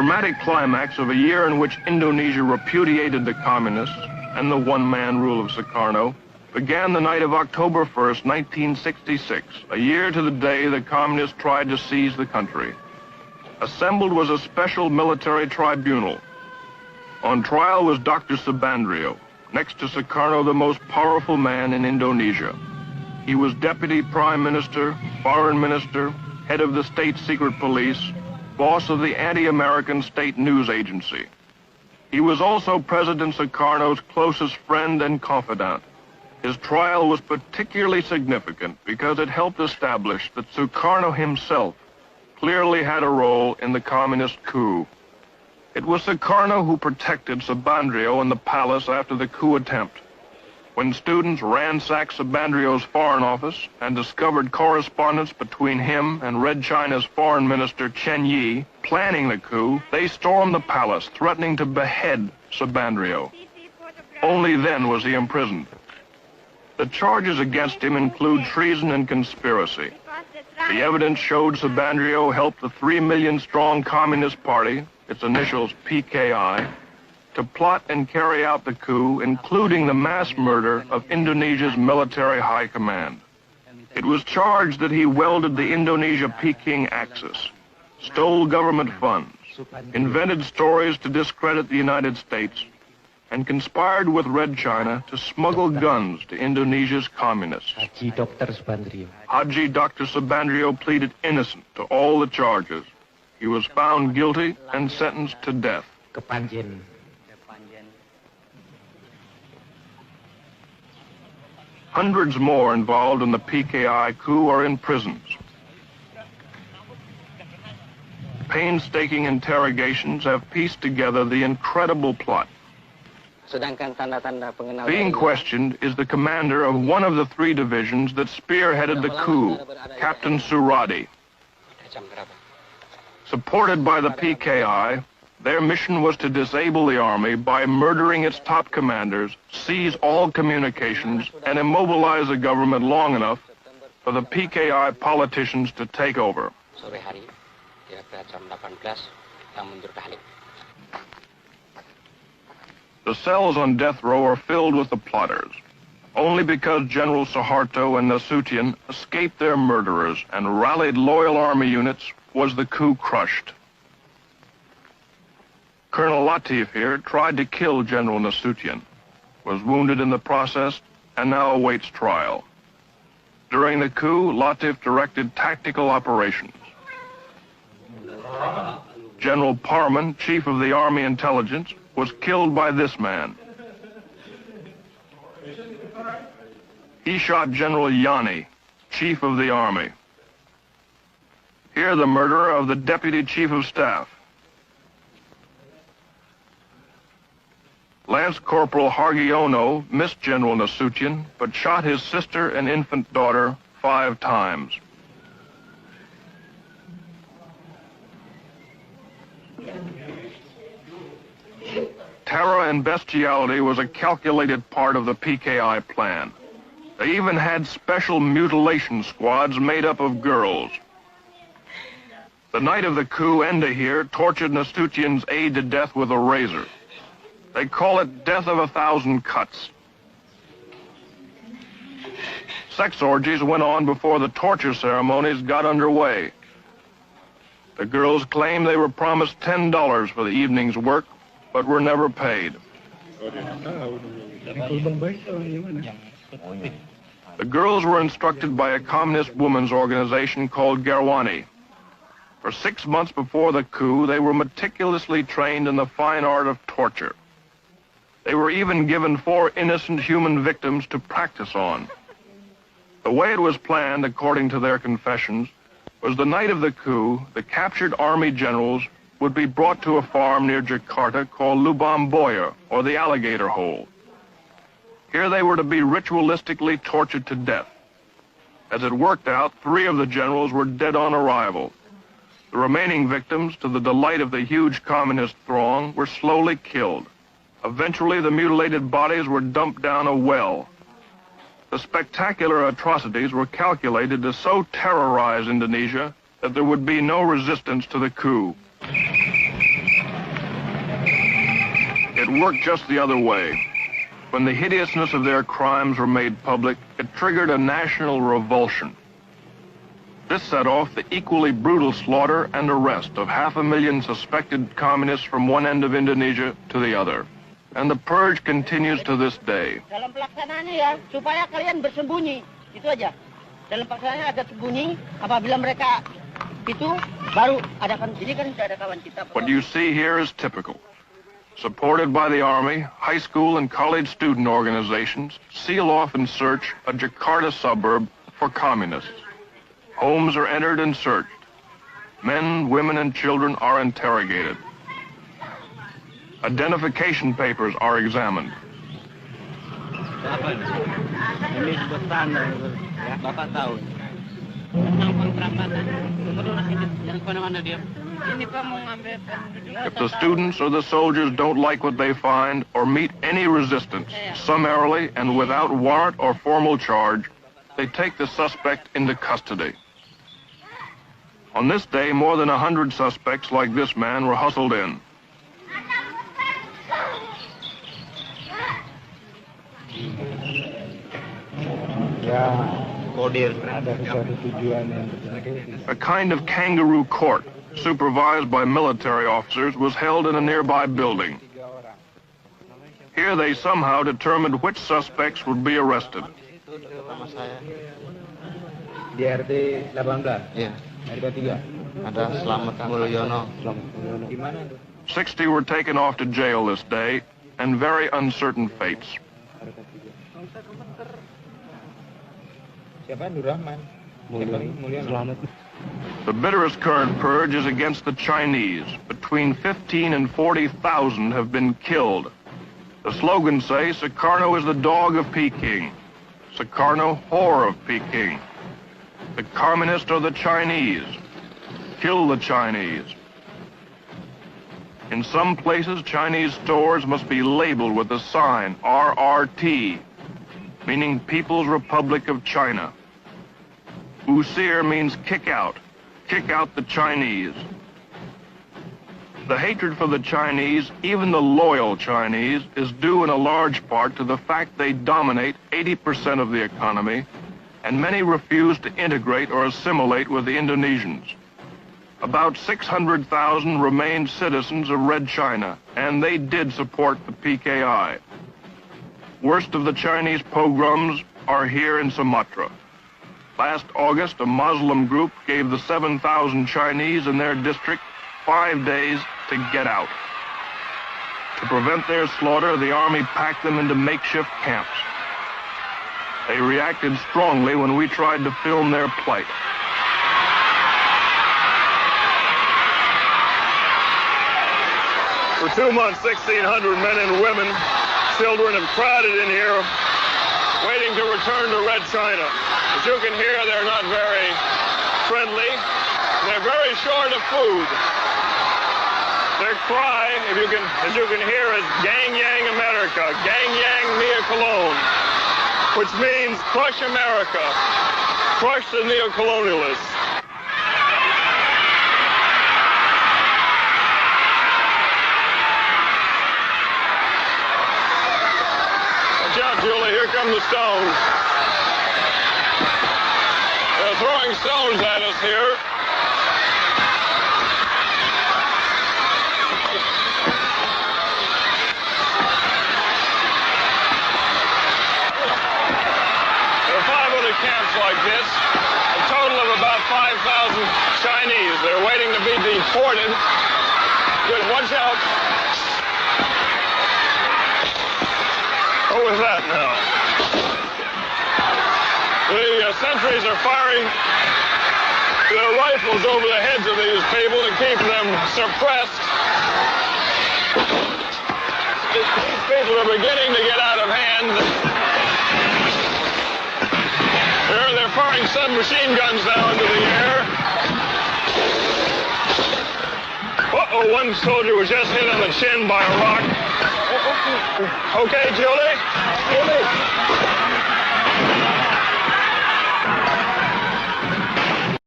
dramatic climax of a year in which Indonesia repudiated the communists and the one-man rule of Sukarno began the night of October 1st, 1966, a year to the day the communists tried to seize the country. Assembled was a special military tribunal. On trial was Dr. Subandrio, next to Sukarno the most powerful man in Indonesia. He was Deputy Prime Minister, Foreign Minister, head of the State Secret Police, boss of the anti-American state news agency. He was also President Sukarno's closest friend and confidant. His trial was particularly significant because it helped establish that Sukarno himself clearly had a role in the communist coup. It was Sukarno who protected Subandrio in the palace after the coup attempt. When students ransacked Subandrio's foreign office and discovered correspondence between him and Red China's foreign minister Chen Yi planning the coup, they stormed the palace, threatening to behead Subandrio. Only then was he imprisoned. The charges against him include treason and conspiracy. The evidence showed Subandrio helped the 3 million-strong Communist Party, its initials PKI, to plot and carry out the coup, including the mass murder of Indonesia's military high command. It was charged that he welded the Indonesia-Peking axis, stole government funds, invented stories to discredit the United States, and conspired with Red China to smuggle guns to Indonesia's communists. Haji Dr. Subandrio pleaded innocent to all the charges. He was found guilty and sentenced to death. Hundreds more involved in the PKI coup are in prisons. Painstaking interrogations have pieced together the incredible plot. Being questioned is the commander of one of the 3 divisions that spearheaded the coup, Captain Suradi. Supported by the PKI, their mission was to disable the army by murdering its top commanders, seize all communications, and immobilize the government long enough for the PKI politicians to take over. The cells on death row are filled with the plotters. Only because General Suharto and Nasution escaped their murderers and rallied loyal army units was the coup crushed. Colonel Latif here tried to kill General Nasution, was wounded in the process, and now awaits trial. During the coup, Latif directed tactical operations. General Parman, chief of the Army Intelligence, was killed by this man. He shot General Yani, chief of the army. Here the murderer of the deputy chief of staff. Lance Corporal Hargiono missed General Nasution, but shot his sister and infant daughter 5 times. Terror and bestiality was a calculated part of the PKI plan. They even had special mutilation squads made up of girls. The night of the coup, Enda here tortured Nasution's aide to death with a razor. They call it death of 1,000 cuts. Sex orgies went on before the torture ceremonies got underway. The girls claimed they were promised $10 for the evening's work, but were never paid. The girls were instructed by a communist women's organization called Garwani. For 6 months before the coup, they were meticulously trained in the fine art of torture. They were even given 4 innocent human victims to practice on. The way it was planned, according to their confessions, was the night of the coup, the captured army generals would be brought to a farm near Jakarta called Lubang Buaya, or the Alligator Hole. Here they were to be ritualistically tortured to death. As it worked out, 3 of the generals were dead on arrival. The remaining victims, to the delight of the huge communist throng, were slowly killed. Eventually, the mutilated bodies were dumped down a well. The spectacular atrocities were calculated to so terrorize Indonesia that there would be no resistance to the coup. worked just the other way. When the hideousness of their crimes were made public, it triggered a national revulsion. This set off the equally brutal slaughter and arrest of 500,000 suspected communists from one end of Indonesia to the other. And the purge continues to this day. Dalam pelaksanaannya ya, supaya kalian bersembunyi. Itu aja. Dalam pelaksanaannya agak sembunyi, apabila mereka itu baru adakan, jadi kan sudah ada kawan kita. What you see here is typical. Supported by the Army, high school and college student organizations seal off and search a Jakarta suburb for communists. Homes are entered and searched. Men, women, and children are interrogated. Identification papers are examined. Ini besan Bapak tahu. Tentang kontrakan. Yang mana dia? Ini Pak mau ngambil. If the students or the soldiers don't like what they find or meet any resistance, summarily and without warrant or formal charge, they take the suspect into custody. On this day, more than 100 suspects like this man were hustled in. A kind of kangaroo court, supervised by military officers, was held in a nearby building. Here they somehow determined which suspects would be arrested. Di RT 18? Iya. RT 3? Ada Selamat Mulyono. 60 were taken off to jail this day, and very uncertain fates. Siapa? Nurrahman. Mulyono. The bitterest current purge is against the Chinese. Between 15 and 40,000 have been killed. The slogans say, Sukarno is the dog of Peking. Sukarno, whore of Peking. The communists are the Chinese. Kill the Chinese. In some places, Chinese stores must be labeled with the sign RRT, meaning People's Republic of China. Usir means kick out the Chinese. The hatred for the Chinese, even the loyal Chinese, is due in a large part to the fact they dominate 80% of the economy, and many refuse to integrate or assimilate with the Indonesians. About 600,000 remained citizens of Red China, and they did support the PKI. Worst of the Chinese pogroms are here in Sumatra. Last August, a Muslim group gave the 7,000 Chinese in their district 5 days to get out. To prevent their slaughter, the army packed them into makeshift camps. They reacted strongly when we tried to film their plight. For 2 months, 1,600 men and women, children have crowded in here, waiting to return to Red China. As you can hear, they're not very friendly. They're very short of food. Their cry, as you can hear, is Gang Yang America, Gang Yang Mia Cologne, which means crush America, crush the neocolonialists. Watch out, Julie, here come the stones. They're throwing stones at us here. Camps like this, a total of about 5,000 Chinese. They're waiting to be deported. Good, watch out. What was that now? The sentries are firing their rifles over the heads of these people to keep them suppressed. These people are beginning to get out of hand. They're firing submachine guns now into the air. Uh-oh, one soldier was just hit on the chin by a rock. Okay, Julie?